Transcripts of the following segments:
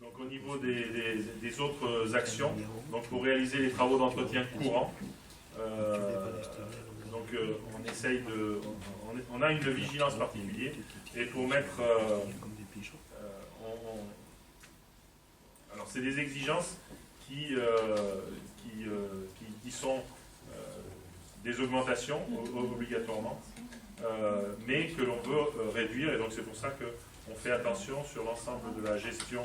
Donc au niveau des autres actions, donc pour réaliser les travaux d'entretien courants, on essaye on a une vigilance particulière, et pour mettre alors c'est des exigences qui sont des augmentations obligatoirement, mais que l'on veut réduire, et donc c'est pour ça qu'on fait attention sur l'ensemble de la gestion,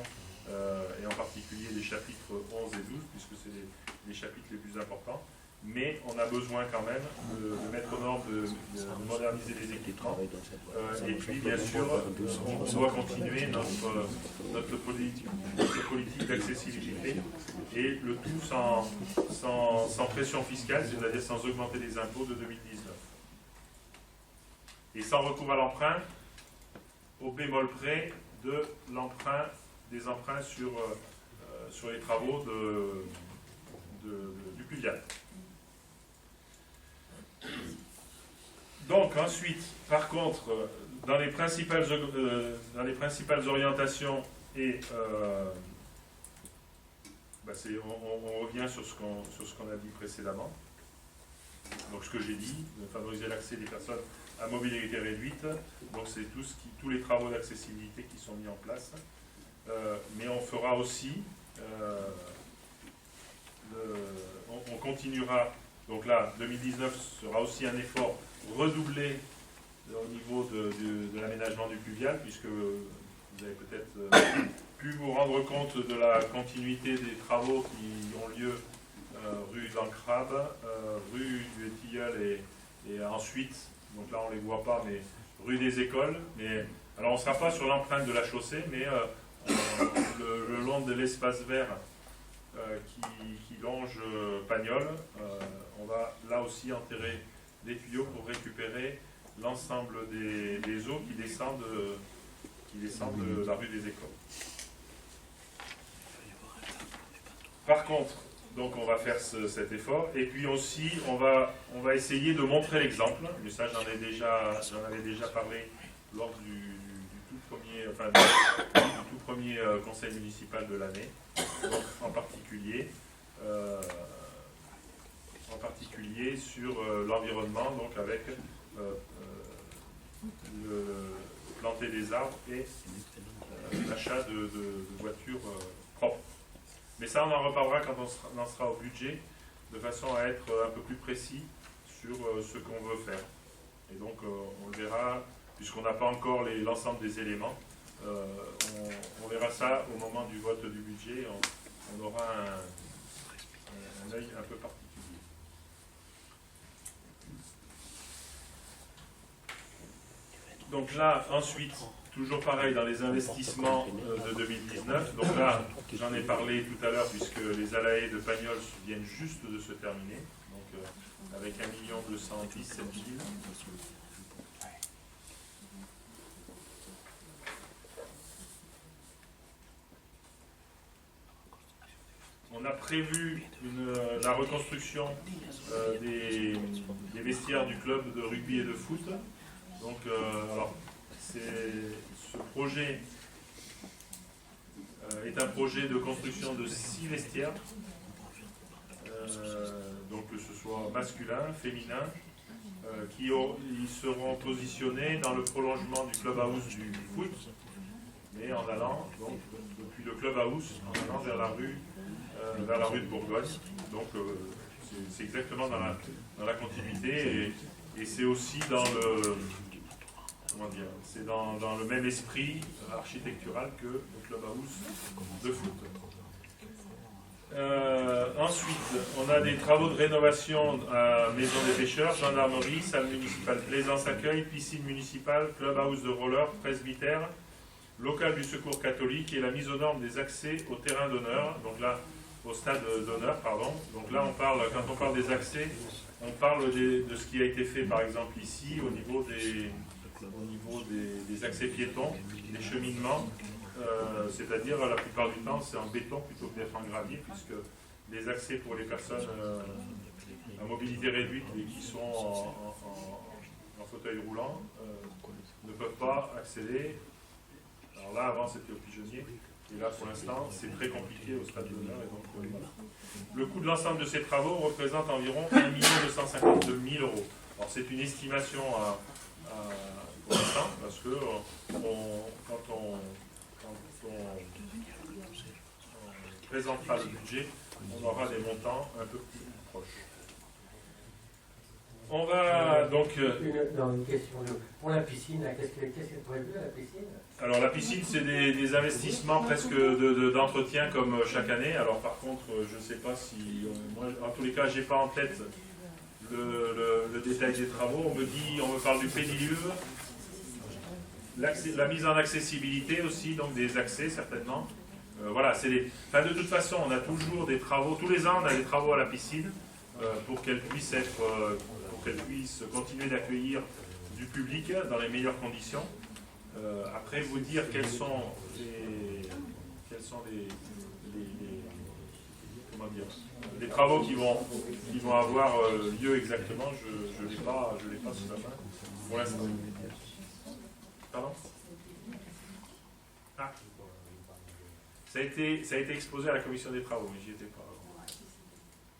et en particulier des chapitres 11 et 12, puisque c'est les chapitres les plus importants, mais on a besoin quand même de mettre aux normes, de moderniser les équipements, et puis bien sûr on doit continuer notre politique d'accessibilité, et le tout sans pression fiscale, c'est-à-dire sans augmenter les impôts de 2019. Et sans recours à l'emprunt, au bémol près de des emprunts sur les travaux du pluvial. Donc ensuite, par contre, dans les principales orientations, et on revient sur ce qu'on a dit précédemment. Donc ce que j'ai dit, de favoriser l'accès des personnes à mobilité réduite, donc c'est tous les travaux d'accessibilité qui sont mis en place. Mais on fera aussi, on continuera, donc là 2019 sera aussi un effort redoublé au niveau de l'aménagement du pluvial, puisque vous avez peut-être pu vous rendre compte de la continuité des travaux qui ont lieu rue d'Ancrabe, rue du Tilleul, et ensuite, donc là on ne les voit pas, mais rue des Écoles. Mais, alors on ne sera pas sur l'empreinte de la chaussée, mais le long de l'espace vert qui longe Pagnol, on va là aussi enterrer des tuyaux pour récupérer l'ensemble des eaux qui descendent de la rue des Écoles. Par contre, donc on va faire cet effort, et puis aussi on va essayer de montrer l'exemple, mais ça j'en avais déjà parlé lors du tout premier conseil municipal de l'année, en particulier sur l'environnement, donc avec planter des arbres et l'achat de voitures propres. Mais ça, on en reparlera quand on en sera au budget, de façon à être un peu plus précis sur ce qu'on veut faire. Et donc, on le verra, puisqu'on n'a pas encore l'ensemble des éléments, on verra ça au moment du vote du budget. On aura un œil un peu particulier. Donc là, ensuite, toujours pareil dans les investissements de 2019. Donc là, j'en ai parlé tout à l'heure, puisque les ALAE de Pagnol viennent juste de se terminer. Donc avec 1 217 000. On a prévu la reconstruction des vestiaires du club de rugby et de foot. Donc, alors, ce projet est un projet de construction de 6 vestiaires, donc que ce soit masculin, féminin, ils seront positionnés dans le prolongement du clubhouse du foot, mais en allant donc depuis le clubhouse en allant vers la rue de Bourgogne. Donc c'est exactement dans la continuité, et c'est aussi dans le c'est dans le même esprit architectural que le clubhouse de foot. Ensuite, on a des travaux de rénovation à Maison des Pêcheurs, gendarmerie, salle municipale plaisance accueil, piscine municipale, clubhouse de roller, presbytère, local du secours catholique, et la mise aux normes des accès au terrain d'honneur, donc là, au stade d'honneur, pardon. Donc là, quand on parle des accès, on parle de ce qui a été fait par exemple ici, au niveau des accès piétons, des cheminements, c'est-à-dire la plupart du temps c'est en béton plutôt que d'être en gravier, puisque les accès pour les personnes à mobilité réduite et qui sont en fauteuil roulant ne peuvent pas accéder. Alors là, avant c'était au pigeonnier, Et là, pour l'instant, c'est très compliqué au stade d'honneur. Voilà. Le coût de l'ensemble de ces travaux représente environ 1 252 000 euros. Alors, c'est une estimation pour l'instant, parce que quand on présentera le budget, on aura des montants un peu plus proches. On va donc... Une question. Pour la piscine, qu'est-ce que vous prévu à la piscine? Alors la piscine, c'est des investissements presque d'entretien comme chaque année. Alors par contre, je ne sais pas si... moi, en tous les cas, je n'ai pas en tête le détail des travaux. On me parle du pédiluve, la mise en accessibilité aussi, donc des accès certainement. Voilà, enfin, de toute façon, on a toujours des travaux. Tous les ans, on a des travaux à la piscine pour qu'elle puisse continuer d'accueillir du public dans les meilleures conditions. Après, vous dire quels sont les travaux qui vont avoir lieu exactement, je ne l'ai pas sous la main pour l'instant. Pardon? Ah. Ça a été exposé à la commission des travaux, mais j'y étais pas.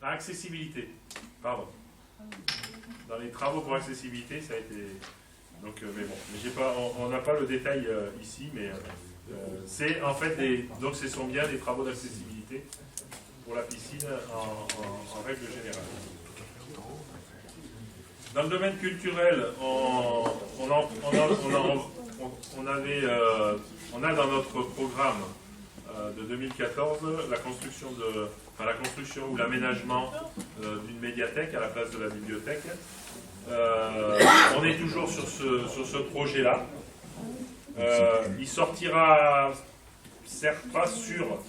Accessibilité, pardon. Dans les travaux pour accessibilité, ça a été... Donc, mais bon, on n'a pas le détail ici, mais c'est en fait donc ce sont bien des travaux d'accessibilité pour la piscine en règle générale. Dans le domaine culturel, on a dans notre programme de 2014 la construction ou l'aménagement d'une médiathèque à la place de la bibliothèque. On est toujours sur ce projet-là. Il sortira, certes pas sûr,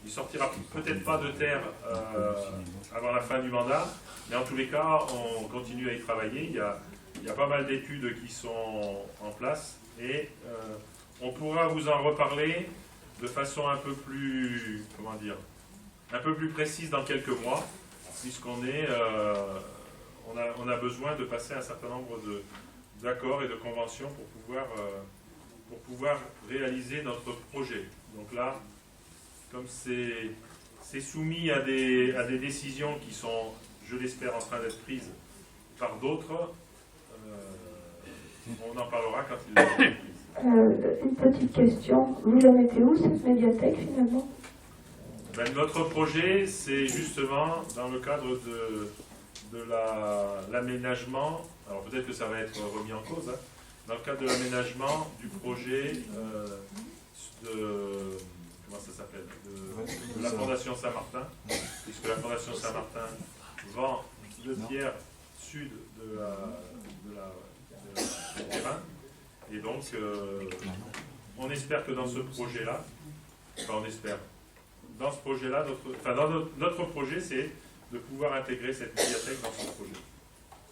il sortira peut-être pas de terre avant la fin du mandat, mais en tous les cas, on continue à y travailler. Il y a pas mal d'études qui sont en place et on pourra vous en reparler de façon un peu plus, un peu plus précise dans quelques mois, puisqu'on on a besoin de passer un certain nombre d'accords et de conventions pour pouvoir réaliser notre projet. Donc là, comme c'est soumis à des décisions qui sont, je l'espère, en train d'être prises par d'autres, on en parlera quand il sera prise. Une petite question, vous la mettez où cette médiathèque finalement? Notre projet, c'est justement dans le cadre de l'aménagement, alors peut-être que ça va être remis en cause, hein, dans le cadre de l'aménagement du projet comment ça s'appelle, de la Fondation Saint-Martin, puisque la Fondation Saint-Martin vend le tiers sud du terrain, et donc on espère que dans ce projet-là, dans ce projet-là, notre projet, c'est de pouvoir intégrer cette médiathèque dans ce projet.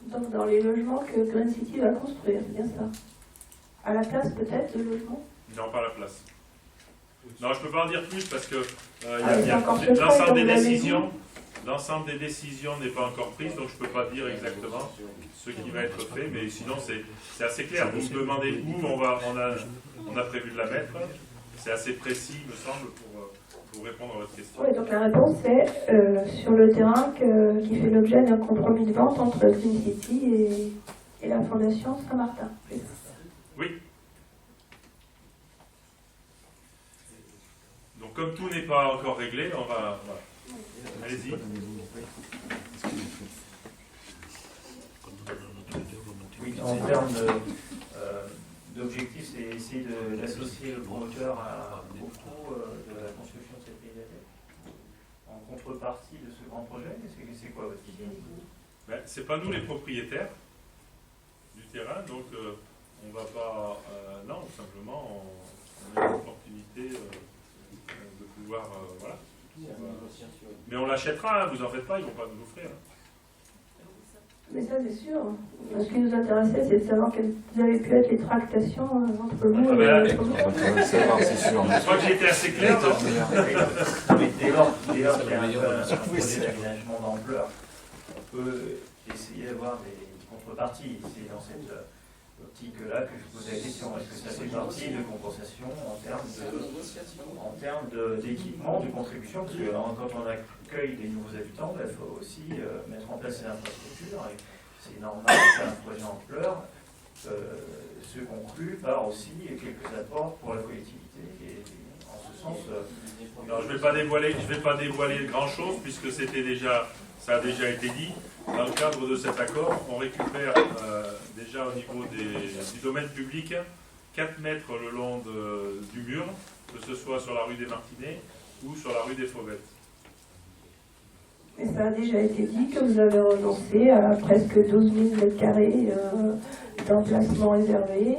Donc dans les logements que Green City va construire, c'est bien ça? À la place peut-être de logements? Non, pas à la place. Non, je ne peux pas en dire plus parce que l'ensemble des décisions n'est pas encore prise, donc je ne peux pas dire exactement ce qui va être fait, mais sinon c'est assez clair. Vous me demandez où on a prévu de la mettre, c'est assez précis, il me semble, pour répondre à votre question. Oui, donc la réponse c'est sur le terrain qui fait l'objet d'un compromis de vente entre Green City et la Fondation Saint-Martin. Oui. Donc comme tout n'est pas encore réglé, on va... Voilà. Allez-y. Oui, en termes d'objectifs, c'est essayer d'associer le promoteur au coût de la construction de cette médiathèque en contrepartie de ce grand projet. C'est quoi votre idée? C'est pas nous les propriétaires du terrain, donc on va pas... non, simplement, on a l'opportunité de pouvoir... voilà. Mais on l'achètera, hein, vous en faites pas, ils ne vont pas nous l'offrir. Mais ça c'est sûr. Ce qui nous intéressait, c'est de savoir quelles avaient pu être les tractations entre vous et le promoteur. Je crois que j'ai été assez clair. Mais dès lors qu'il y a un projet d'aménagement d'ampleur, on peut essayer d'avoir des contreparties. C'est optique-là que je posais la question. Est-ce que ça fait partie de compensation en termes d'équipement, de contribution? Parce que quand on accueille des nouveaux habitants, il faut aussi mettre en place ces infrastructures. Et c'est normal qu'un projet d'ampleur se conclue par aussi quelques apports pour la collectivité. Et en ce sens, alors, je ne vais pas dévoiler grand-chose, puisque ça a déjà été dit. Dans le cadre de cet accord, on récupère déjà au niveau du domaine public 4 mètres le long du mur, que ce soit sur la rue des Martinets ou sur la rue des Fauvettes. Et ça a déjà été dit que vous avez renoncé à presque 12 000 m² d'emplacement réservé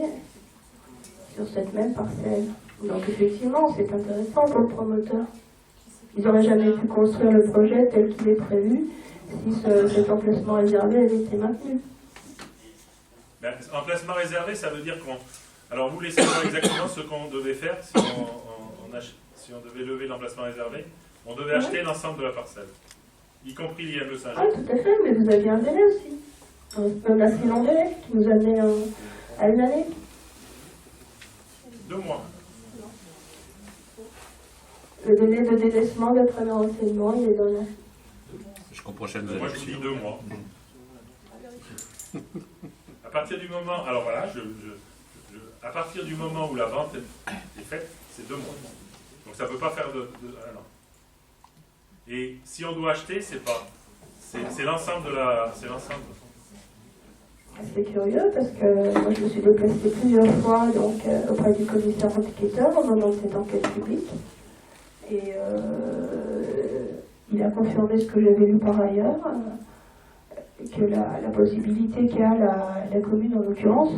sur cette même parcelle. Donc effectivement, c'est intéressant pour le promoteur. Ils n'auraient jamais pu construire le projet tel qu'il est prévu si cet emplacement réservé avait été maintenu. Ben, emplacement réservé, ça veut dire qu'on... Alors vous laissez voir exactement ce qu'on devait faire si on devait lever l'emplacement réservé. On devait acheter l'ensemble de la parcelle, y compris l'IME Saint-Jean. Ah, tout à fait, mais vous aviez un délai aussi. Un assez long délai qui nous amenait à une année. 2 mois. Le délai de délaissement de premier renseignement, il est dans la... Jusqu'aux prochaines Moi je vous dis 2 mois. À partir du moment... Alors voilà, à partir du moment où la vente est faite, c'est 2 mois. Donc ça ne peut pas faire de 1 an. Et si on doit acheter, c'est l'ensemble de la... C'est l'ensemble. C'est curieux parce que moi je me suis déplacée plusieurs fois donc, auprès du commissaire enquêteur au moment de cette enquête publique. Et il a confirmé ce que j'avais lu par ailleurs, que la possibilité qu'a la commune en l'occurrence,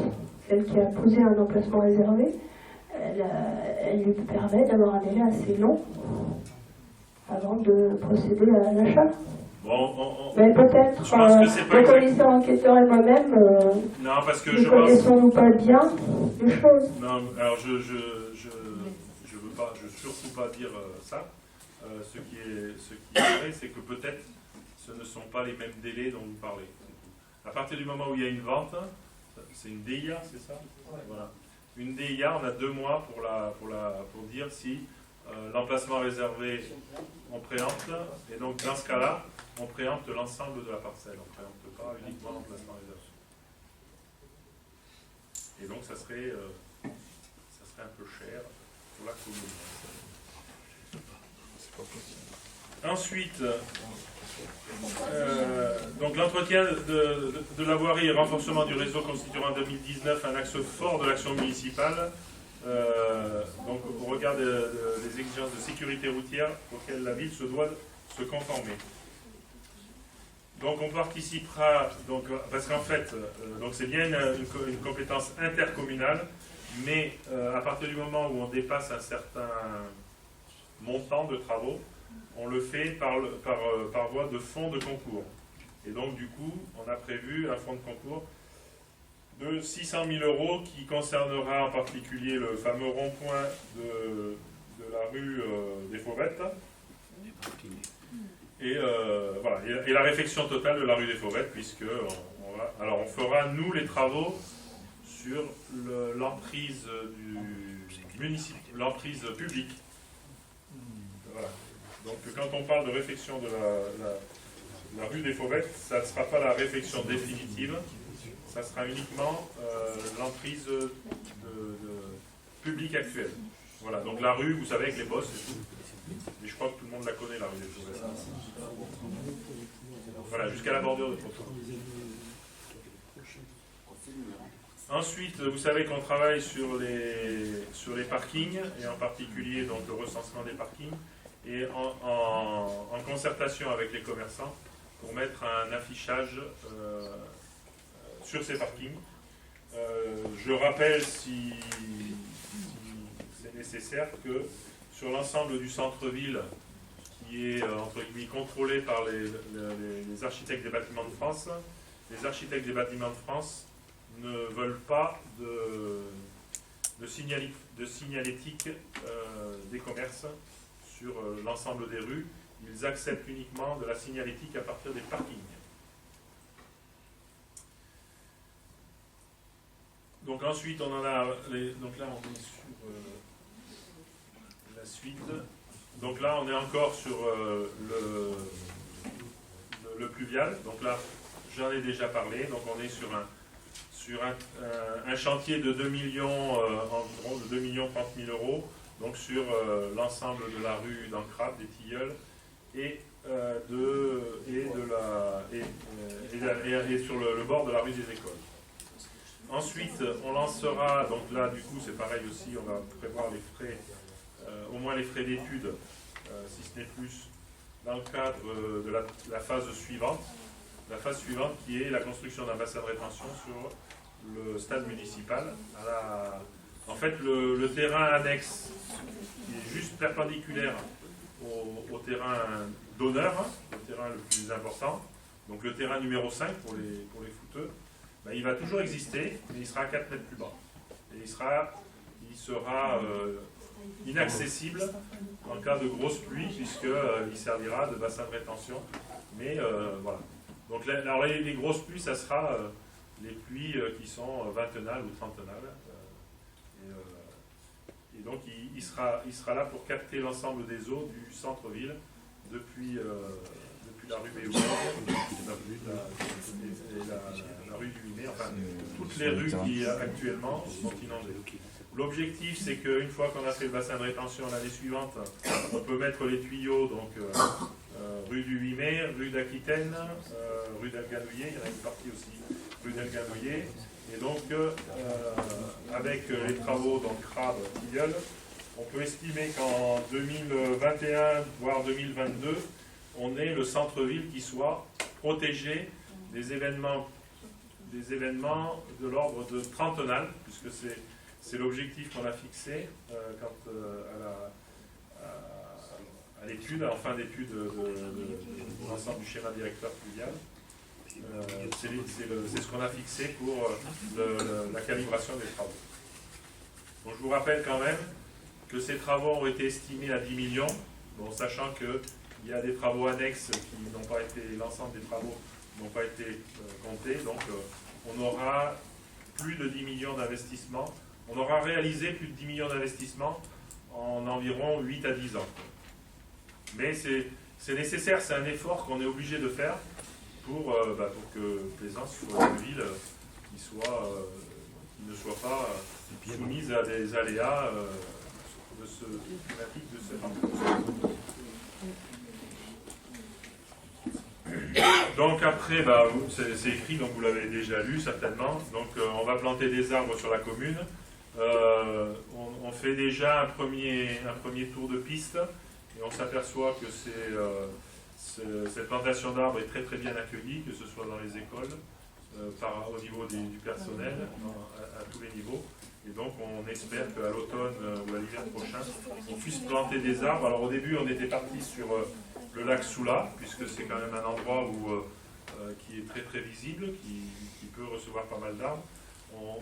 celle qui a posé un emplacement réservé, elle lui permet d'avoir un délai assez long avant de procéder à l'achat. Bon, Mais peut-être le commissaire enquêteur et moi-même non, parce que ne connaissons-nous pas bien les choses. Non, alors je veux surtout pas dire ça. Ce qui est vrai, c'est que peut-être ce ne sont pas les mêmes délais dont vous parlez. À partir du moment où il y a une vente, c'est une DIA, c'est ça? Voilà. Une DIA, on a 2 mois pour dire si l'emplacement réservé, on préempte, et donc dans ce cas-là, on préempte l'ensemble de la parcelle, on ne préempte pas uniquement l'emplacement réservé. Et donc ça serait un peu cher pour la commune. Ensuite, donc l'entretien de la voirie et renforcement du réseau constituera en 2019 un axe fort de l'action municipale, donc au regard des exigences de sécurité routière auxquelles la ville se doit se conformer. Donc on participera, parce qu'en fait, c'est bien une compétence intercommunale, mais à partir du moment où on dépasse un certain montant de travaux, on le fait par voie de fonds de concours. Et donc du coup, on a prévu un fonds de concours de 600 000 € qui concernera en particulier le fameux rond-point de la rue des Fauvettes. Et, voilà, et la réfection totale de la rue des Fauvettes, puisque on fera, nous, les travaux sur l'emprise l'emprise publique. Voilà. Donc quand on parle de réfection de la rue des Fauvettes, ça ne sera pas la réfection définitive, ça sera uniquement l'emprise publique actuelle. Voilà, donc la rue, vous savez, avec les bosses et tout. Mais je crois que tout le monde la connaît, la rue des Fauvettes. Voilà, jusqu'à la bordure de trottoir. Ensuite, vous savez qu'on travaille sur les parkings, et en particulier donc, le recensement des parkings, et en concertation avec les commerçants pour mettre un affichage sur ces parkings. Je rappelle, si c'est nécessaire, que sur l'ensemble du centre-ville, qui est entre guillemets contrôlé par les architectes des bâtiments de France, les architectes des bâtiments de France ne veulent pas de signalétique des commerces sur l'ensemble des rues. Ils acceptent uniquement de la signalétique à partir des parkings. Donc ensuite, on en a... donc là, on est sur la suite. Donc là, on est encore sur le pluvial. Donc là, j'en ai déjà parlé. Donc on est sur un chantier de 2 millions, environ de 2 millions 30 000 euros. Donc sur l'ensemble de la rue d'Ancrade, des Tilleuls, et sur le bord de la rue des Écoles. Ensuite, on lancera, donc là du coup c'est pareil aussi, on va prévoir les frais, au moins les frais d'études, si ce n'est plus, dans le cadre de la phase suivante. La phase suivante qui est la construction d'un bassin de rétention sur le stade municipal. En fait, le terrain annexe, qui est juste perpendiculaire au terrain d'honneur, le terrain le plus important, donc le terrain numéro 5 pour les footeux, ben, il va toujours exister, mais il sera à 4 mètres plus bas. Et il sera inaccessible en cas de grosse pluie, puisqu'il servira de bassin de rétention. Mais voilà. Donc alors les grosses pluies, ça sera les pluies qui sont vingtenales ou trentenales. Et donc il sera là pour capter l'ensemble des eaux du centre-ville depuis la rue Béoul et la rue du 8 mai, enfin toutes les rues qui actuellement sont inondées. L'objectif, c'est qu'une fois qu'on a fait le bassin de rétention l'année suivante, on peut mettre les tuyaux, donc rue du 8 mai, rue d'Aquitaine, rue d'Alganouillet, il y en a une partie aussi, rue d'Alganouillet. Et donc, avec les travaux, donc Crabes, Tilleul, on peut estimer qu'en 2021, voire 2022, on ait le centre-ville qui soit protégé des événements de l'ordre de trentenal, puisque c'est l'objectif qu'on a fixé à l'étude, en fin d'étude de l'ensemble du schéma directeur pluvial. C'est ce qu'on a fixé pour la calibration des travaux. Donc, je vous rappelle quand même que ces travaux ont été estimés à 10 millions, bon, sachant qu'il y a des travaux annexes qui n'ont pas été, l'ensemble des travaux n'ont pas été comptés, donc on aura plus de 10 millions d'investissements. On aura réalisé plus de 10 millions d'investissements en environ 8 à 10 ans. Mais c'est nécessaire, c'est un effort qu'on est obligé de faire pour que Plaisance soit une ville qui ne soit pas soumise à des aléas climatiques de cette ampleur. Donc après, c'est écrit, donc vous l'avez déjà lu certainement. Donc on va planter des arbres sur la commune. On fait déjà un premier tour de piste et on s'aperçoit que cette plantation d'arbres est très très bien accueillie, que ce soit dans les écoles, au niveau du personnel, à tous les niveaux. Et donc on espère qu'à l'automne ou à l'hiver prochain, on puisse planter des arbres. Alors au début on était parti sur le lac Soula, puisque c'est quand même un endroit qui est très très visible, qui peut recevoir pas mal d'arbres.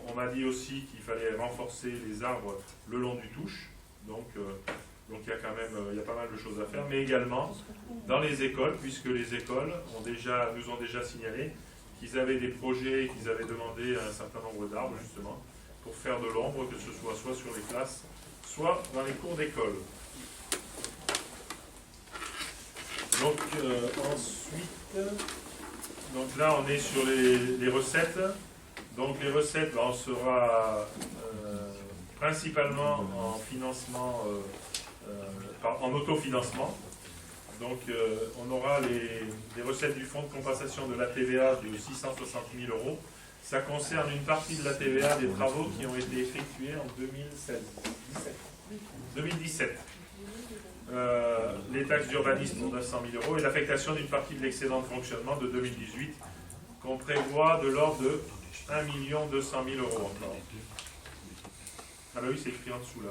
On m'a dit aussi qu'il fallait renforcer les arbres le long du Touche, donc il y a pas mal de choses à faire, mais également dans les écoles, puisque les écoles nous ont déjà signalé qu'ils avaient des projets, qu'ils avaient demandé un certain nombre d'arbres justement pour faire de l'ombre, que ce soit sur les classes, soit dans les cours d'école. Donc ensuite, donc là on est sur les recettes. Donc les recettes, on sera principalement en financement, en autofinancement. Donc on aura les recettes du fonds de compensation de la TVA de 660 000 €. Ça concerne une partie de la TVA des travaux qui ont été effectués en 2017. Les taxes d'urbanisme pour 900 000 € et l'affectation d'une partie de l'excédent de fonctionnement de 2018 qu'on prévoit de l'ordre de 1 200 000 € encore. Ah bah oui, c'est écrit en dessous là.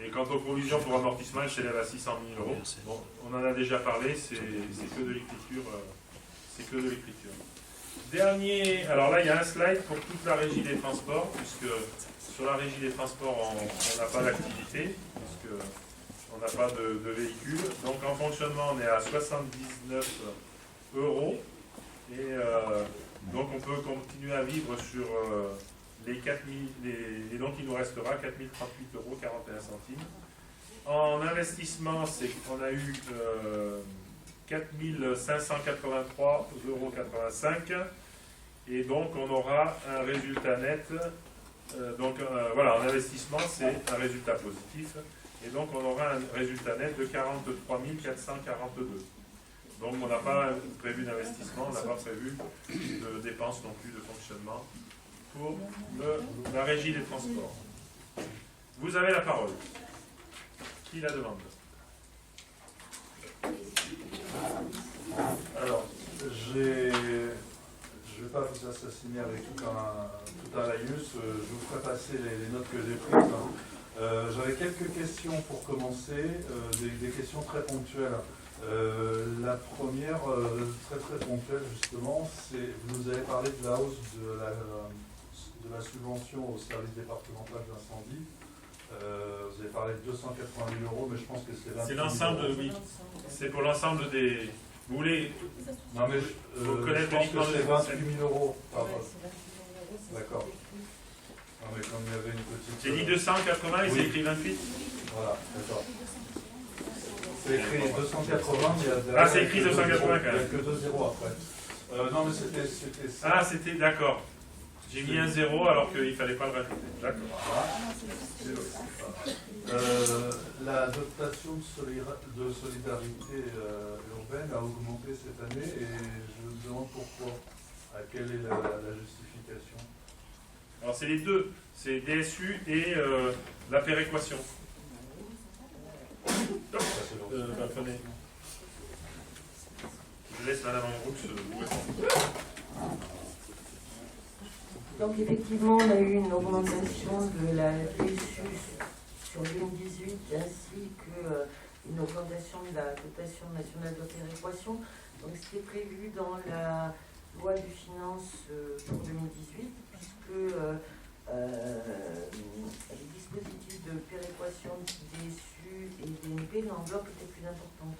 Et quant aux provisions pour amortissement, elles s'élèvent à 600 000 €. Bon, on en a déjà parlé, c'est que de l'écriture. Dernier, alors là il y a un slide pour toute la régie des transports, puisque sur la régie des transports on n'a pas d'activité, puisqu'on n'a pas de véhicule. Donc en fonctionnement on est à 79 €. Et Donc on peut continuer à vivre sur les 4 000, et donc il nous restera 4 038,41 €. En investissement, c'est qu'on a eu 4 583,85 €, et donc on aura un résultat net. Voilà, en investissement, c'est un résultat positif, et donc on aura un résultat net de 43 442. Donc on n'a pas prévu d'investissement, on n'a pas prévu de dépenses non plus de fonctionnement pour la régie des transports. Vous avez la parole. Qui la demande? Alors, je ne vais pas vous assassiner avec tout un laïus, je vous ferai passer les notes que j'ai prises. J'avais quelques questions pour commencer, des questions très ponctuelles. La première, très ponctuelle justement, c'est, vous nous avez parlé de la hausse de la subvention au service départemental d'incendie. Vous avez parlé de 280 000 €, mais je pense que c'est 28 000 €. C'est l'ensemble, oui. C'est pour l'ensemble des... Vous voulez... Non mais je pense que c'est 28 000 €. D'accord. Non mais comme il y avait une petite... J'ai dit 280 et oui. c'est écrit 28. Voilà, d'accord. C'est écrit 280, mais il y a... Ah, c'est écrit 280 quand même. Il n'y a que 2 zéros après. Non mais c'était ça. Ah, c'était... D'accord. J'ai mis un 0 alors qu'il ne fallait pas le rajouter. D'accord. Voilà. La dotation de solidarité urbaine a augmenté cette année et je me demande pourquoi. Quelle est la justification? Alors c'est les deux. C'est DSU et la péréquation. Prenez. Je laisse Madame Ambrux vous répondre. Donc effectivement, on a eu une augmentation de la DSU sur 2018 ainsi qu'une augmentation de la dotation nationale de péréquation. Donc c'était prévu dans la loi de finances pour 2018 puisque les dispositifs de péréquation DSU et DNP, l'enveloppe était plus importante.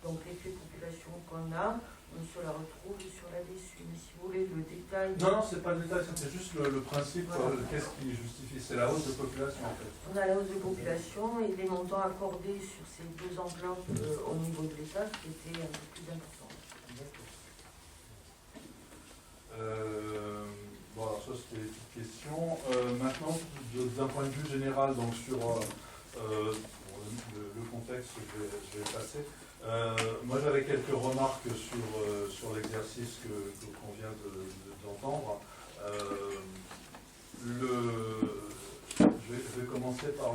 Donc l'effet population qu'on a, on se la retrouve sur la DSU. Mais si vous voulez le détail... Non, c'est pas le détail, c'est juste le principe. Voilà. Qu'est-ce qui justifie? C'est la hausse de population en fait. On a la hausse de population et les montants accordés sur ces deux enveloppes au niveau de l'État qui étaient un peu plus importants. Bon, alors ça c'était une petite question. Maintenant, d'un point de vue général, donc sur le contexte, je vais passer. Moi j'avais quelques remarques sur l'exercice qu'on vient d'entendre. Je vais commencer par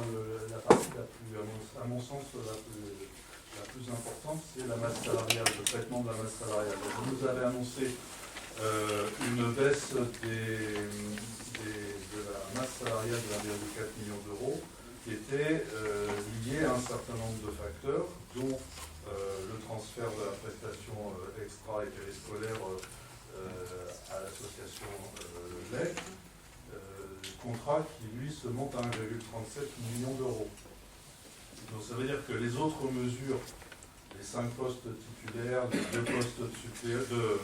la partie la plus, à mon sens, la plus importante, c'est la masse salariale, le traitement de la masse salariale. Donc, vous nous avez annoncé une baisse de la masse salariale de 1,4 million d'euros qui était liée à un certain nombre de facteurs, dont le transfert de la prestation extra et périscolaire à l'association LEC, contrat qui lui se monte à 1,37 million d'euros. Donc ça veut dire que les autres mesures, les 5 postes titulaires, les 2 postes de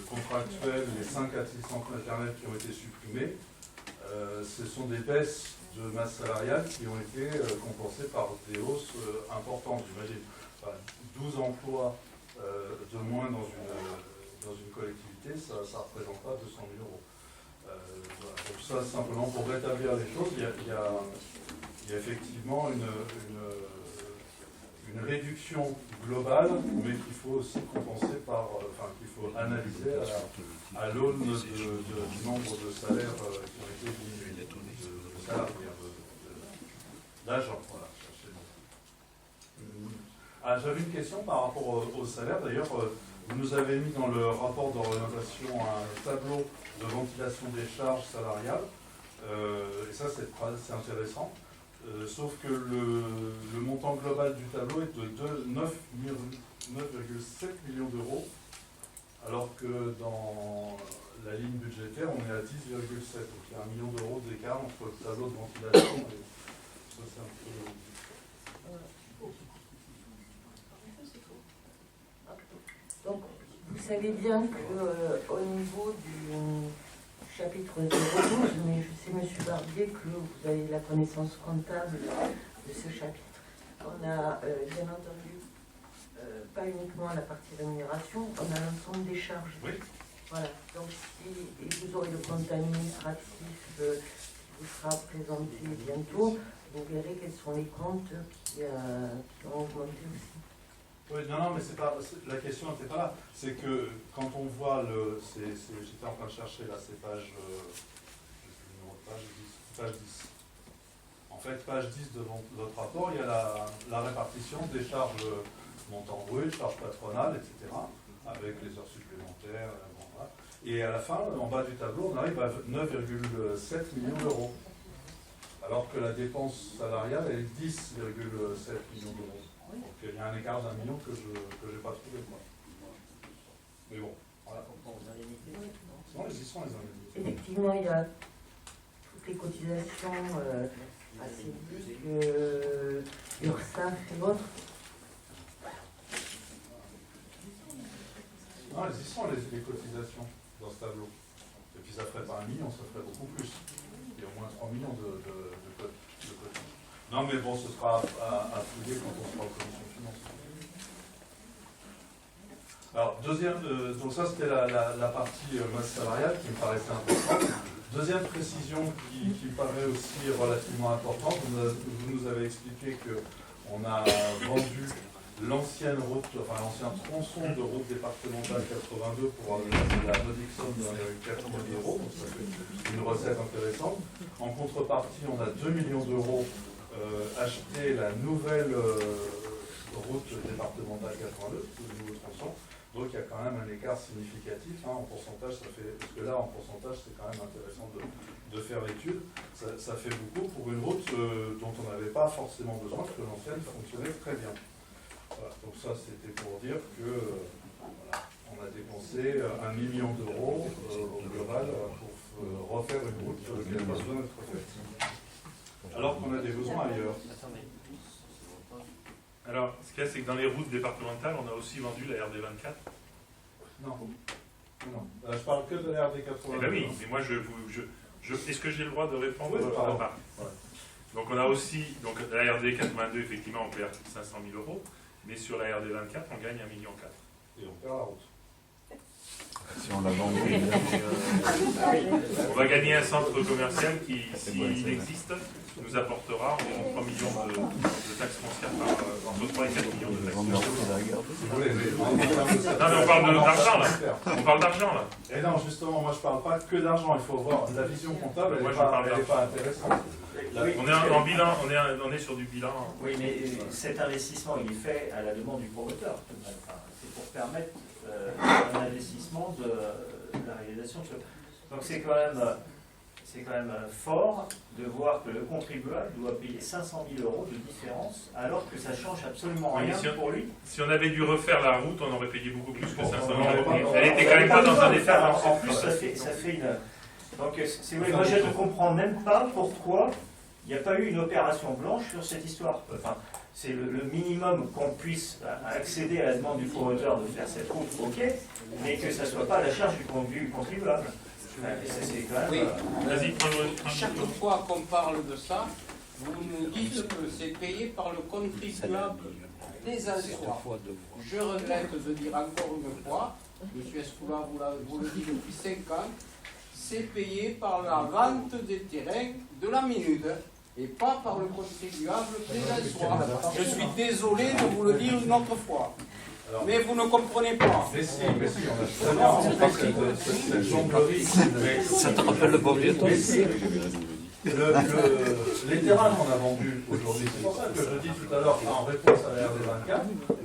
contractuels, les 5 assistants maternels qui ont été supprimés, ce sont des baisses de masse salariale qui ont été compensées par des hausses importantes, j'imagine. Enfin, 12 emplois de moins dans une collectivité, ça ne représente pas 200 000 euros. Voilà. Donc ça, simplement pour rétablir les choses, il y a effectivement une réduction globale, mais qu'il faut aussi compenser qu'il faut analyser à l'aune du nombre de salaires qui ont été diminués, de salariés, d'agents. Voilà. J'avais une question par rapport au salaire. D'ailleurs, vous nous avez mis dans le rapport d'orientation un tableau de ventilation des charges salariales, et ça c'est intéressant. Sauf que le montant global du tableau est de 9,7 millions d'euros, alors que dans la ligne budgétaire, on est à 10,7. Donc il y a 1 million d'euros d'écart entre le tableau de ventilation et ça, c'est un peu... Donc, Vous savez bien qu'au niveau du chapitre 012, mais je sais, M. Barbier, que vous avez la connaissance comptable de ce chapitre. On a bien entendu pas uniquement la partie rémunération, on a l'ensemble des charges. Oui. Voilà. Donc si vous aurez le compte administratif qui vous sera présenté bientôt, vous verrez quels sont les comptes qui ont augmenté aussi. Oui, non, mais la question n'était pas là. C'est que quand on voit j'étais en train de chercher là, c'est page, page 10. En fait, page 10 de votre rapport, il y a la répartition des charges montant brut, charges patronales, etc., avec les heures supplémentaires. Bon, voilà. Et à la fin, en bas du tableau, on arrive à 9,7 millions d'euros. Alors que la dépense salariale est 10,7 millions d'euros. Donc il y a un écart d'1 million que je n'ai pas trouvé. Moi. Mais bon, voilà. Ils y sont les indemnités. Effectivement, il y a toutes les cotisations ACDIC, URSSAF et autres. Non, elles y sont les cotisations dans ce tableau. Et puis ça ne ferait pas 1 million, ça ferait beaucoup plus. Il y a au moins 3 millions de cotisations. Non, mais bon, ce sera à fouiller quand on sera en commission finance. Alors, donc ça c'était la partie masse salariale qui me paraissait importante. Deuxième précision qui me paraît aussi relativement importante, vous nous avez expliqué qu'on a vendu l'ancienne route, enfin l'ancien tronçon de route départementale 82 pour la modique somme de 4 millions d'euros, donc ça fait une recette intéressante. En contrepartie, on a 2 millions d'euros acheté la nouvelle route départementale 82, le nouveau tronçon. Donc il y a quand même un écart significatif, en pourcentage, ça fait, parce que là en pourcentage c'est quand même intéressant de faire l'étude, ça fait beaucoup pour une route dont on n'avait pas forcément besoin, parce que l'ancienne fonctionnait très bien. Voilà, donc ça c'était pour dire que voilà, on a dépensé 1 million d'euros au global pour refaire une route qui n'a pas besoin d'être faite. Alors qu'on a des besoins ailleurs. Alors, ce qu'il y a, c'est que dans les routes départementales, on a aussi vendu la RD24. Non. Je parle que de la RD 80. Eh bien oui, mais moi, est-ce que j'ai le droit de répondre? Oui, ouais. Donc on a aussi, donc la RD 82, effectivement, on perd 500 000 euros, mais sur la RD 24, on gagne 1,4 million. Et on perd la route. Si on la vend, on va gagner un centre commercial qui, s'il existe, nous apportera environ 3 millions de taxes foncières entre 3 et 4 millions de taxes foncières. Non mais on parle d'argent là. On parle d'argent là. Et non, justement, moi je parle pas que d'argent, il faut voir la vision comptable, elle n'est pas intéressante. On est en bilan, on est sur du bilan. Oui, mais cet investissement, il est fait à la demande du promoteur. Enfin, c'est pour permettre un investissement de la réalisation de ce. Donc c'est quand même fort de voir que le contribuable doit payer 500 000 euros de différence alors que ça change absolument rien pour lui. Si on avait dû refaire la route, on aurait payé beaucoup plus que 500 000 euros. Elle était quand même pas dans un état. En plus, ça fait une. Donc, moi, je ne comprends même pas pourquoi il n'y a pas eu une opération blanche sur cette histoire. Enfin, c'est le minimum qu'on puisse accéder à la demande du promoteur de faire cette route, ok, mais que ça ne soit pas à la charge du contribuable. C'est quand même. Oui. Vas-y, Chaque fois qu'on parle de ça, vous nous dites que c'est payé par le contribuable des Alsois. Je regrette de dire encore une fois, M. Escoula vous le dit depuis 5 ans, c'est payé par la vente des terrains de la Minute et pas par le contribuable des Alsois. Je suis désolé de vous le dire une autre fois. Mais vous ne comprenez pas. Mais si, on a très bien compris cette jonglerie. Ça te rappelle le bon vieux temps? Les terrains qu'on a vendus aujourd'hui, c'est pour ça que je dis tout à l'heure, en réponse à la RD24,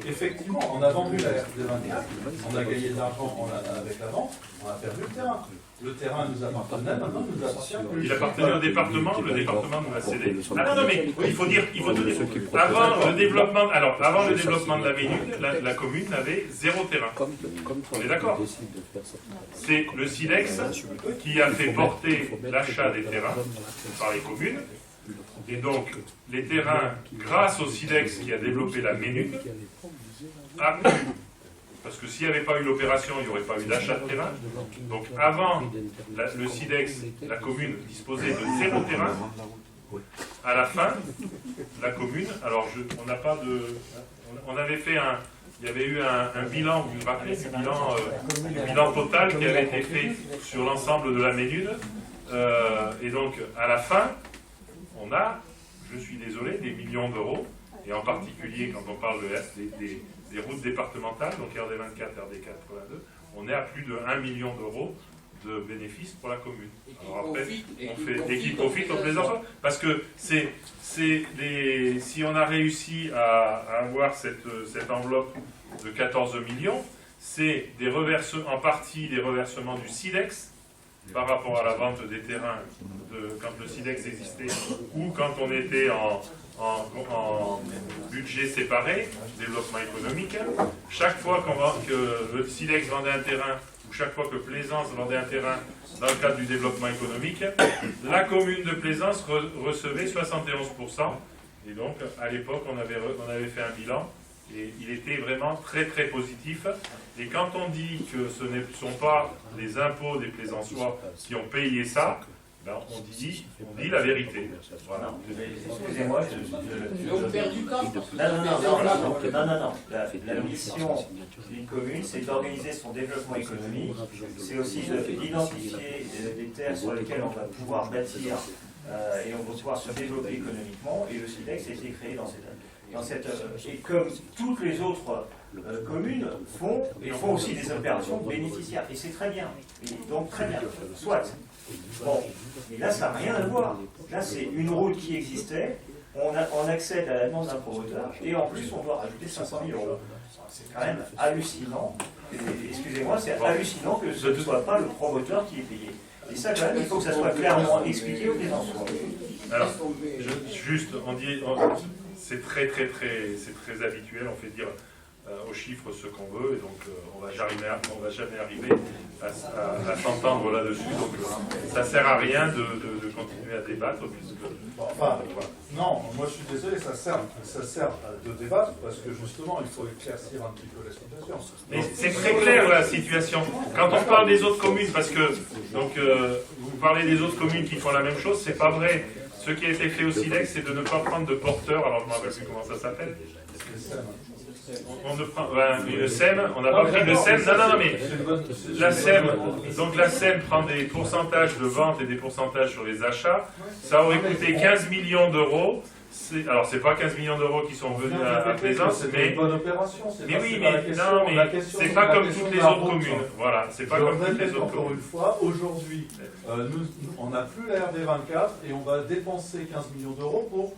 effectivement, on a vendu la RD24, on a gagné de l'argent avec la vente, on a perdu le terrain. Le terrain nous appartenait, maintenant il nous appartient plus. Il appartenait au département, le département nous l'a cédé. Ah non, mais il faut dire, avant le développement de la Ménude, la commune avait 0 terrain. On est d'accord? C'est le Silex qui a fait porter l'achat des terrains par les communes. Et donc, les terrains, grâce au Silex qui a développé la Ménude, a pu parce que s'il n'y avait pas eu l'opération, il n'y aurait pas eu d'achat de terrain. Donc avant le SIDEX, la commune disposait de 0 terrain. À la fin, la commune, alors on n'a pas de... On avait fait il y avait eu un bilan, vous vous rappelez, du bilan total qui avait été fait sur l'ensemble de la Ménude. Et donc, à la fin, on a, je suis désolé, des millions d'euros, et en particulier quand on parle des routes départementales, donc RD24, RD82, on est à plus de 1 million d'euros de bénéfices pour la commune. Alors après, et qui profite aux plaisants, parce que si on a réussi à avoir cette enveloppe de 14 millions, c'est en partie des reversements du SIDEX par rapport à la vente des terrains quand le SIDEX existait ou quand on était en budget séparé, développement économique. Chaque fois que le SIDEX vendait un terrain ou chaque fois que Plaisance vendait un terrain dans le cadre du développement économique, la commune de Plaisance recevait 71%. Et donc, à l'époque, on avait fait un bilan et il était vraiment très très positif. Et quand on dit que ce ne sont pas les impôts des Plaisançois qui ont payé ça, ben on dit la vérité. Voilà. Excusez-moi, Donc, perdu quand non. La mission d'une commune, c'est d'organiser son développement économique, c'est aussi d'identifier des terres sur lesquelles on va pouvoir bâtir et on va pouvoir se développer économiquement, et le SIDEX a été créé dans cette et comme toutes les autres communes font aussi des opérations bénéficiaires, et c'est très bien, donc très bien, soit. Bon, mais là ça n'a rien à voir, là c'est une route qui existait, on accède à la demande d'un promoteur, et en plus on doit rajouter 500 000 €. C'est quand même hallucinant, excusez-moi, c'est hallucinant que ce ne soit pas le promoteur qui est payé. Et ça, quand même, il faut que ça soit clairement expliqué aux Plaisançois. Alors, on dit, c'est très habituel, on fait dire aux chiffres ce qu'on veut, et donc on va jamais arriver à s'entendre là-dessus, donc ça sert à rien de continuer à débattre, puisque... Enfin, non, moi je suis désolé, ça sert de débattre, parce que justement, il faut éclaircir un petit peu la situation. Mais c'est très clair la situation. Quand on parle des autres communes, parce que vous parlez des autres communes qui font la même chose, c'est pas vrai. Ce qui a été fait au SIDEX, c'est de ne pas prendre de porteurs, alors je ne me rappelle plus comment ça s'appelle. On ne prend le SEM, on n'a pas pris le SEM. Non, mais la SEM, donc la SEM prend des pourcentages de vente et des pourcentages sur les achats. Ça aurait coûté 15 millions d'euros. Alors, c'est pas 15 millions d'euros qui sont venus à Plaisance, mais... une bonne opération, mais oui, mais c'est pas comme toutes les autres communes. Voilà, c'est pas comme toutes les autres communes. Encore une fois, aujourd'hui, on n'a plus la RD24 et on va dépenser 15 millions d'euros pour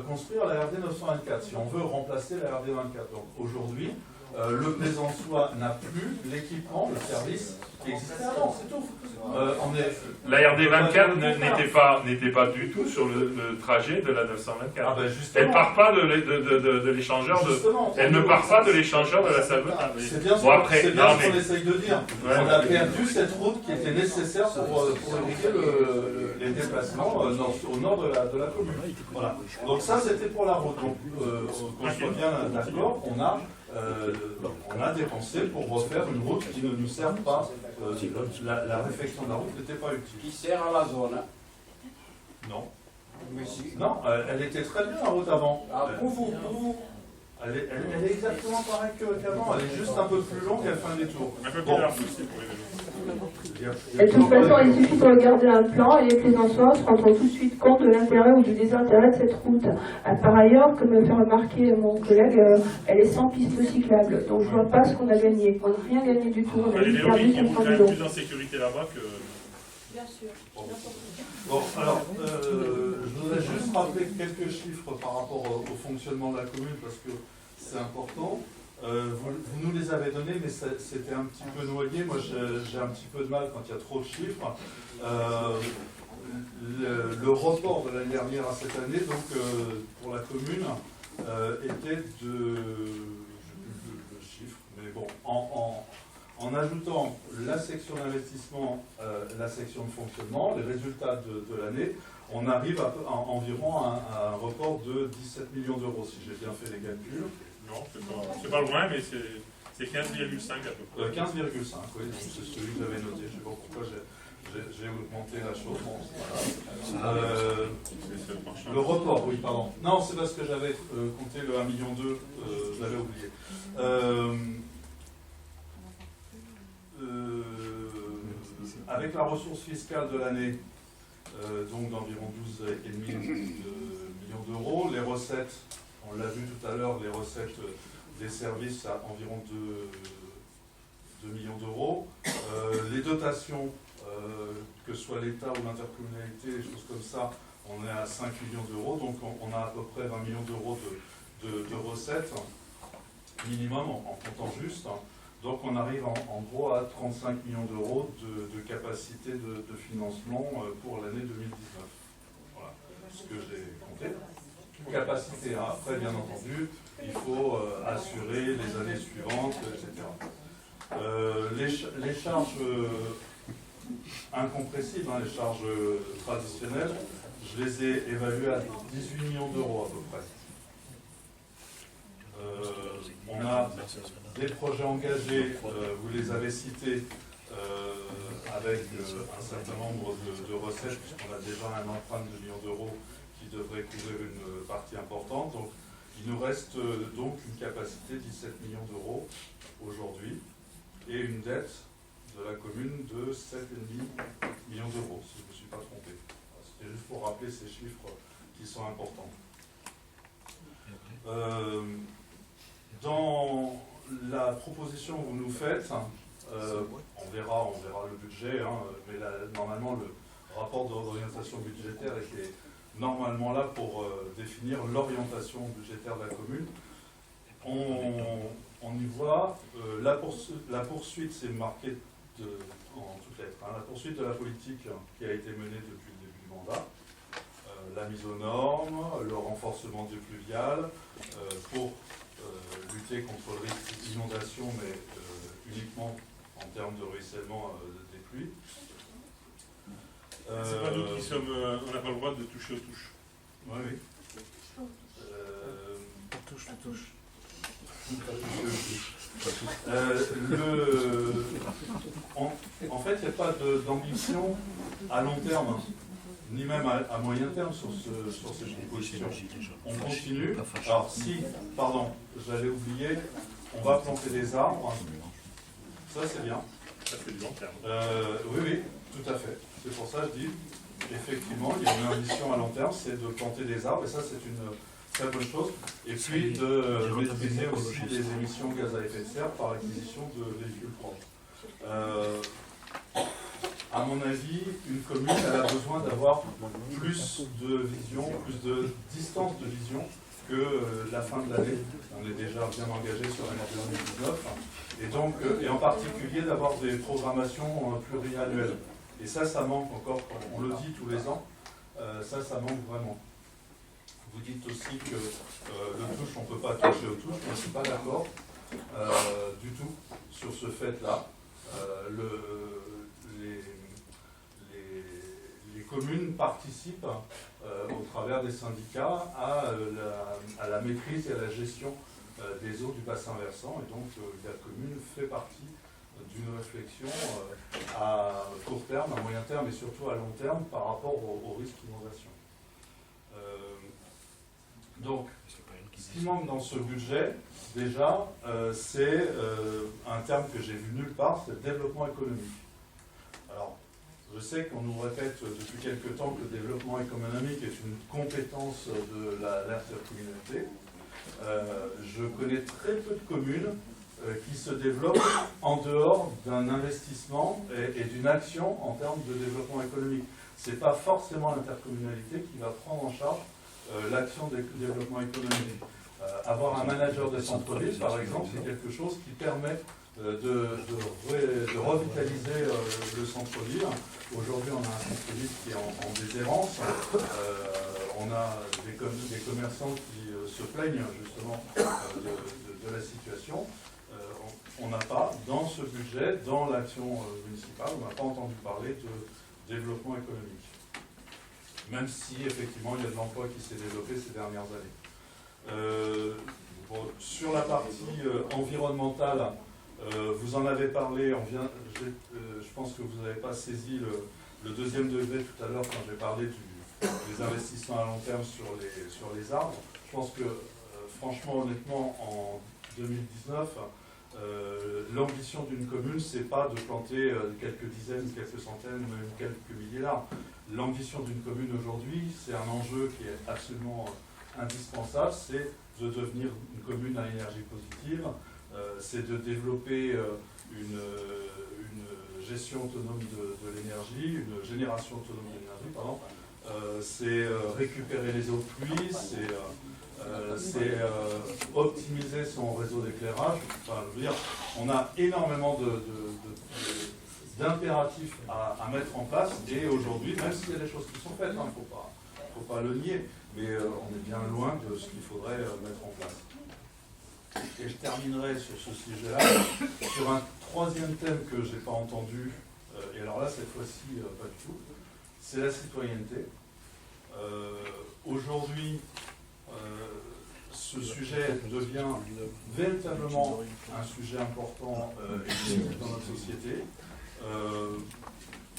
construire la RD 924, si on veut remplacer la RD 24. Donc aujourd'hui, le Plaisançois n'a plus l'équipement, le service qui existait avant, c'est tout. La RD 24 n'était pas du tout sur le trajet de la 924. Ah ben elle part pas de l'échangeur elle ne part pas de l'échangeur de la Salvetat. C'est bien ce qu'on essaye de dire. Ouais, on a perdu cette route qui était nécessaire pour éviter les déplacements au nord de la commune. Voilà. Donc ça c'était pour la route. Donc qu'on soit bien d'accord, on a dépensé pour refaire une route qui ne nous sert pas. La réfection de la route n'était pas utile. Qui sert à la zone. Non. Mais si. Non, elle était très bien la route avant. Ah, pour vous. Elle est exactement pareille qu'avant, elle est juste un peu plus longue et elle fait un détour. Un peu plus large aussi pour les vélos. De toute façon, il suffit de regarder un plan et les Plaisançois se rendront tout de suite compte de l'intérêt ou du désintérêt de cette route. Par ailleurs, comme me fait remarquer mon collègue, elle est sans piste cyclable. Donc je ne vois pas ce qu'on a gagné. On n'a rien gagné du tout. On a Les juste vélos perdu qui roulent 50 quand même 000 plus en sécurité là-bas que... Bien sûr. Bon, alors, je voudrais juste rappeler quelques chiffres par rapport au fonctionnement de la commune, parce que c'est important. Vous nous les avez donnés, mais c'était un petit peu noyé. Moi, j'ai un petit peu de mal quand il y a trop de chiffres. Le report de l'année dernière à cette année, donc pour la commune, était de... Je ne sais plus le chiffre, mais bon, en ajoutant la section d'investissement, la section de fonctionnement, les résultats de l'année, on arrive environ à un report de 17 millions d'euros, si j'ai bien fait les calculs. Non, c'est pas loin, mais C'est 15,5 à peu près. 15,5, oui, donc c'est celui que j'avais noté. Je ne sais pas pourquoi j'ai augmenté la chose. Bon, voilà. Le report, oui, pardon. Non, c'est parce que j'avais compté le 1,2 million, je l'avais oublié. Avec la ressource fiscale de l'année, donc d'environ 12,5 millions d'euros, les recettes, on l'a vu tout à l'heure, les recettes des services à environ 2 millions d'euros. Les dotations, que ce soit l'État ou l'intercommunalité, des choses comme ça, on est à 5 millions d'euros, donc on a à peu près 20 millions d'euros de recettes, minimum en comptant juste. Donc on arrive en gros à 35 millions d'euros de capacité de financement pour l'année 2019. Voilà ce que j'ai compté. Capacité, hein. Après bien entendu, il faut assurer les années suivantes, etc. Les charges incompressibles, hein, les charges traditionnelles, je les ai évaluées à 18 millions d'euros à peu près. On a des projets engagés, vous les avez cités, avec un certain nombre de recettes, puisqu'on a déjà un emprunt de millions d'euros qui devrait couvrir une partie importante. Donc, il nous reste donc une capacité de 17 millions d'euros aujourd'hui et une dette de la commune de 7,5 millions d'euros, si je ne me suis pas trompé. C'était juste pour rappeler ces chiffres qui sont importants. Dans la proposition que vous nous faites, on verra le budget, hein, mais normalement le rapport d'orientation budgétaire était normalement là pour définir l'orientation budgétaire de la commune. On y voit la poursuite, c'est marqué en toutes lettres, hein, la poursuite de la politique qui a été menée depuis le début du mandat, la mise aux normes, le renforcement du pluvial pour lutter contre le risque d'inondation, mais uniquement en termes de ruissellement des pluies. C'est pas nous qui sommes. On n'a pas le droit de toucher aux touches. Oui, oui. Touche, touche. En fait, il n'y a pas d'ambition à long terme, ni même à moyen terme sur ces propositions. On continue. Alors si, pardon, j'avais oublié, on va planter des arbres. Ça c'est bien. Ça c'est du long terme. Oui, oui, tout à fait. C'est pour ça que je dis, effectivement, il y a une ambition à long terme, c'est de planter des arbres, et ça c'est une très bonne chose. Et puis de maîtriser aussi les émissions de gaz à effet de serre par acquisition de véhicules propres. À mon avis, une commune, elle a besoin d'avoir plus de vision, plus de distance de vision que la fin de l'année. On est déjà bien engagé sur l'année 2019. Et donc, et en particulier d'avoir des programmations pluriannuelles. Et ça manque encore, on le dit tous les ans, ça manque vraiment. Vous dites aussi que le touche, on ne peut pas toucher aux touches, mais je ne suis pas d'accord du tout sur ce fait-là. Les communes participent au travers des syndicats à la maîtrise et à la gestion des eaux du bassin versant, et donc la commune fait partie d'une réflexion à court terme, à moyen terme et surtout à long terme par rapport au risque d'inondation. Donc, ce qui manque dans ce budget, déjà, c'est un terme que j'ai vu nulle part, c'est le développement économique. Alors, je sais qu'on nous répète depuis quelque temps que le développement économique est une compétence de l'intercommunalité. Je connais très peu de communes qui se développent en dehors d'un investissement et d'une action en termes de développement économique. Ce n'est pas forcément l'intercommunalité qui va prendre en charge l'action de développement économique. Avoir un manager de centre-ville, par exemple, c'est quelque chose qui permet de revitaliser le centre-ville. Aujourd'hui, on a un centre-ville qui est en déshérence. On a des commerçants qui se plaignent justement de la situation. On n'a pas, dans ce budget, dans l'action municipale, on n'a pas entendu parler de développement économique. Même si, effectivement, il y a de l'emploi qui s'est développé ces dernières années. Bon, sur la partie environnementale, vous en avez parlé, je pense que vous n'avez pas saisi le deuxième degré tout à l'heure quand j'ai parlé des investissements à long terme sur les arbres. Je pense que, franchement, honnêtement, en 2019, l'ambition d'une commune, c'est pas de planter quelques dizaines, quelques centaines, même quelques milliers d'arbres. L'ambition d'une commune aujourd'hui, c'est un enjeu qui est absolument indispensable, c'est de devenir une commune à énergie positive, c'est de développer une gestion autonome de l'énergie, une génération autonome d'énergie, pardon. C'est récupérer les eaux de pluie, c'est optimiser son réseau d'éclairage. Enfin, je veux dire, on a énormément d'impératifs à mettre en place, et aujourd'hui, même s'il y a des choses qui sont faites, il ne faut pas le nier, mais on est bien loin de ce qu'il faudrait mettre en place. Et je terminerai sur ce sujet-là, sur un troisième thème que je n'ai pas entendu, et alors là, cette fois-ci, pas du tout, c'est la citoyenneté. Aujourd'hui, ce sujet devient véritablement un sujet important dans notre société.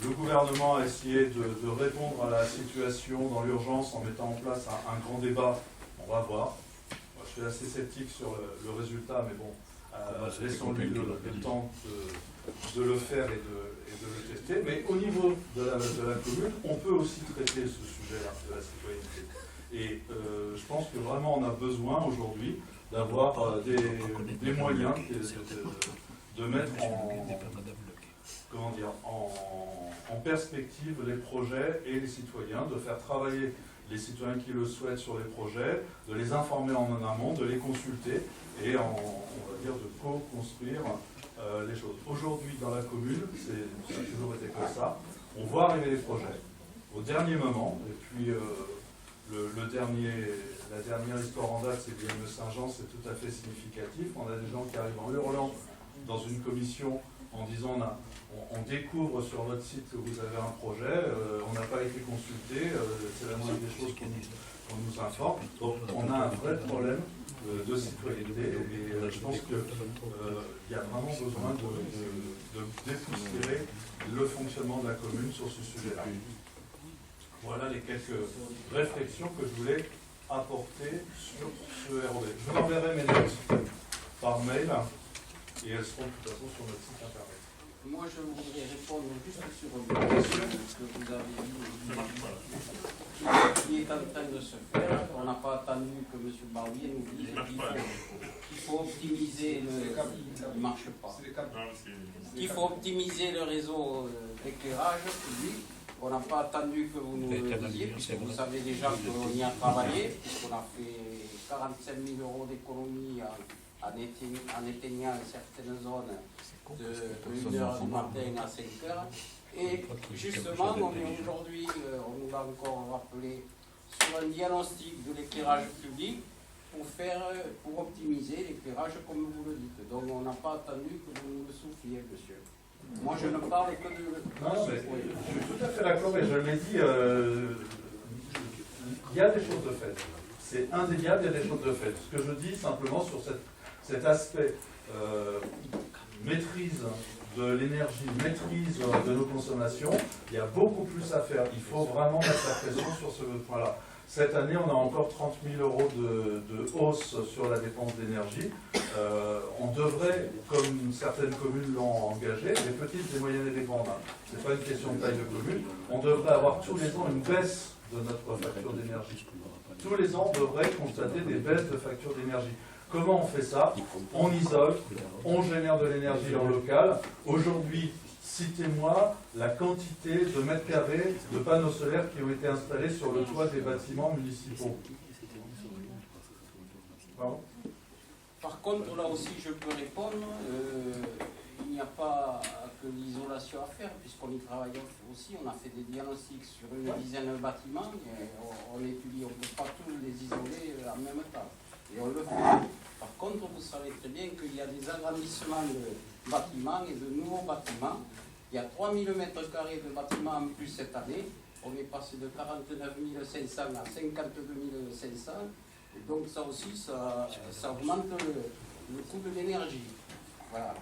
Le gouvernement a essayé de répondre à la situation dans l'urgence en mettant en place un grand débat. On va voir. Moi, je suis assez sceptique sur le résultat, mais bon, laissons-lui le temps de le faire et de le tester. Mais au niveau de la commune, on peut aussi traiter ce sujet-là de la citoyenneté. Et je pense que vraiment on a besoin aujourd'hui d'avoir des moyens de mettre en perspective les projets et les citoyens, de faire travailler les citoyens qui le souhaitent sur les projets, de les informer en amont, de les consulter et on va dire de co-construire les choses. Aujourd'hui dans la commune, ça a toujours été comme ça, on voit arriver les projets au dernier moment, et puis la dernière histoire en date, c'est l'IME Saint-Jean, c'est tout à fait significatif. On a des gens qui arrivent en hurlant dans une commission en disant on découvre sur votre site que vous avez un projet, on n'a pas été consulté, c'est la moindre des choses qu'on nous informe. Donc on a un vrai problème de citoyenneté et je pense qu'il y a vraiment besoin de dépoussiérer le fonctionnement de la commune sur ce sujet-là. Voilà les quelques réflexions que je voulais apporter sur ce ROD. Je vous enverrai mes notes par mail et elles seront de toute façon sur notre site internet. Moi, je voudrais répondre juste sur une question que vous avez dit, qui est en train de se faire. On n'a pas attendu que M. Barbier nous dise qu'il faut optimiser il ne marche pas. Qu'il faut optimiser le réseau d'éclairage public. On n'a pas attendu que vous nous le disiez, puisque vous savez déjà qu'on y a travaillé, puisqu'on a fait 45 000 € d'économie en éteignant certaines zones de 1h du matin à 5h. Et justement, on est aujourd'hui, on nous l'a encore rappelé, sur un diagnostic de l'éclairage public pour optimiser l'éclairage comme vous le dites. Donc on n'a pas attendu que vous nous le souffliez, monsieur. Moi, je ne parle que de... Non, mais je suis tout à fait d'accord, et je l'ai dit, il y a des choses de fait. C'est indéniable, il y a des choses de fait. Ce que je dis simplement sur cet aspect maîtrise de l'énergie, maîtrise de nos consommations, il y a beaucoup plus à faire. Il faut vraiment mettre la pression sur ce point-là. Cette année, on a encore 30 000 € de hausse sur la dépense d'énergie. On devrait, comme certaines communes l'ont engagé, les petites, les moyennes et les grandes, ce n'est pas une question de taille de commune, on devrait avoir tous les ans une baisse de notre facture d'énergie. Tous les ans, on devrait constater des baisses de facture d'énergie. Comment on fait ça? On isole, on génère de l'énergie en local. Aujourd'hui, citez-moi la quantité de mètres carrés de panneaux solaires qui ont été installés sur le toit des bâtiments municipaux. Pardon? Par contre, là aussi, je peux répondre, il n'y a pas que l'isolation à faire, puisqu'on y travaille aussi. On a fait des diagnostics sur une dizaine de bâtiments, et on étudie, on ne peut pas tous les isoler en même temps. Et on le fait. Par contre, vous savez très bien qu'il y a des agrandissements de bâtiments et de nouveaux bâtiments. Il y a 3000 m² de bâtiments en plus cette année. On est passé de 49 500 à 52 500. Et donc ça aussi, ça augmente le coût de l'énergie. Voilà.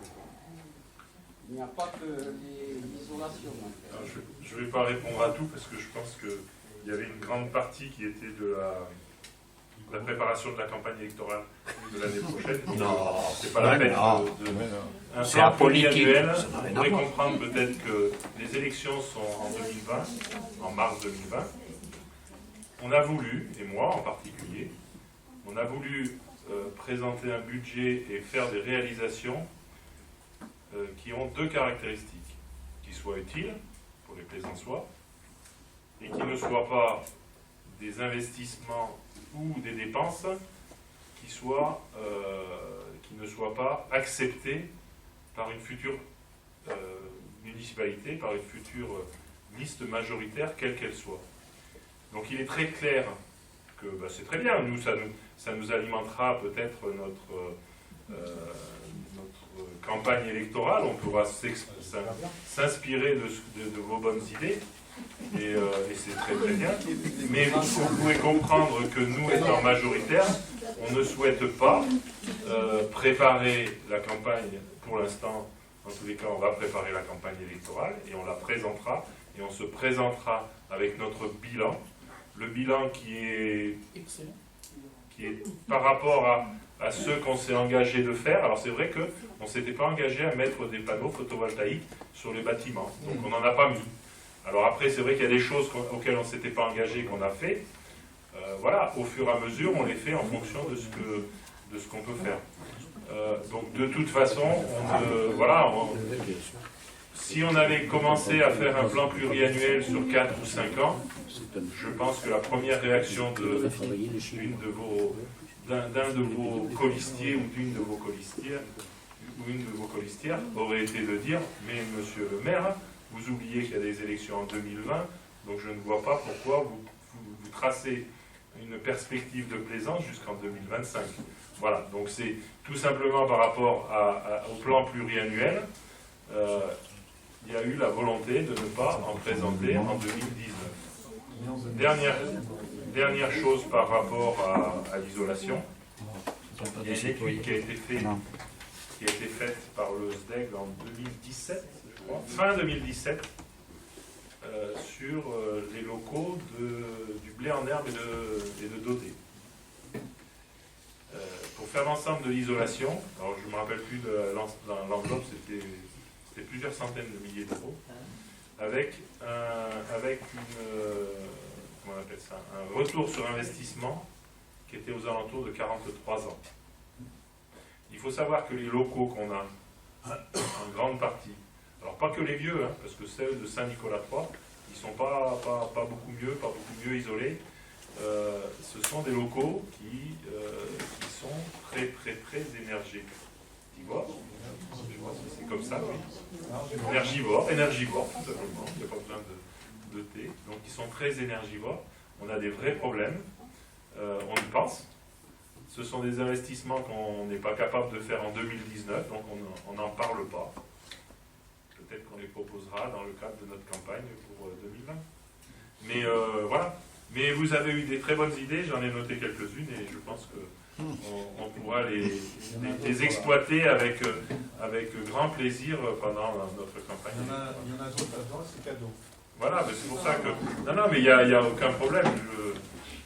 Il n'y a pas que l'isolation. Je ne vais pas répondre à tout parce que je pense qu'il y avait une grande partie qui était de la préparation de la campagne électorale de l'année prochaine. Non, c'est pas la peine un c'est plan apolitique. pluriannuel. Ça n'a rien Vous à pourrez voir. comprendre peut-être que les élections sont en 2020, en mars 2020. On a voulu, et moi en particulier, on a voulu présenter un budget et faire des réalisations qui ont deux caractéristiques, qui soient utiles pour les plaisançois et qui ne soient pas des investissements ou des dépenses qui ne soient pas acceptées par une future municipalité, par une future liste majoritaire, quelle qu'elle soit. Donc il est très clair que c'est très bien, ça nous alimentera peut-être notre campagne électorale, on pourra s'inspirer de vos bonnes idées, et c'est très très bien. Mais vous pouvez comprendre que nous, étant majoritaires, on ne souhaite pas préparer la campagne, pour l'instant, en tous les cas, on va préparer la campagne électorale, et on la présentera, et on se présentera avec notre bilan, le bilan qui est par rapport à ce qu'on s'est engagé de faire. Alors c'est vrai qu'on ne s'était pas engagé à mettre des panneaux photovoltaïques sur les bâtiments, donc on n'en a pas mis. Alors après, c'est vrai qu'il y a des choses auxquelles on ne s'était pas engagé, qu'on a fait. Voilà, au fur et à mesure, on les fait en fonction de ce qu'on peut faire. Donc de toute façon, si on avait commencé à faire un plan pluriannuel sur 4 ou 5 ans, je pense que la première réaction d'un de vos colistiers ou d'une de vos colistières aurait été de dire « Mais monsieur le maire, vous oubliez qu'il y a des élections en 2020, donc je ne vois pas pourquoi vous tracez une perspective de plaisance jusqu'en 2025. » Voilà, donc c'est tout simplement par rapport au plan pluriannuel, il y a eu la volonté de ne pas en présenter en 2019. Dernière chose par rapport à l'isolation, il y a une étude qui a été faite par le SDEG en 2017, je crois, fin 2017, sur les locaux du blé en herbe et de Dodé. Pour faire l'ensemble de l'isolation, alors je ne me rappelle plus de l'enveloppe, c'était plusieurs centaines de milliers d'euros, avec comment on appelle ça, un retour sur investissement qui était aux alentours de 43 ans. Il faut savoir que les locaux qu'on a, en grande partie, alors pas que les vieux, parce que ceux de Saint-Nicolas-III, ils ne sont pas beaucoup mieux isolés. Ce sont des locaux qui sont très très très énergivores. C'est comme ça, oui. Énergivores, tout simplement. Il n'y a pas besoin de thé. Donc ils sont très énergivores. On a des vrais problèmes. On y pense. Ce sont des investissements qu'on n'est pas capable de faire en 2019, donc on n'en parle pas. Peut-être qu'on les proposera dans le cadre de notre campagne pour 2020. Mais voilà. Mais vous avez eu des très bonnes idées, j'en ai noté quelques-unes et je pense qu'on pourra les exploiter avec grand plaisir pendant notre campagne. Il y en a d'autres là-dedans, c'est cadeau. Voilà, mais c'est pour ça que... Non, mais il n'y a aucun problème.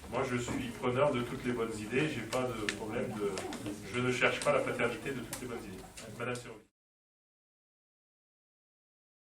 Moi, je suis preneur de toutes les bonnes idées, j'ai pas de problème je ne cherche pas la paternité de toutes les bonnes idées. Madame Serrault.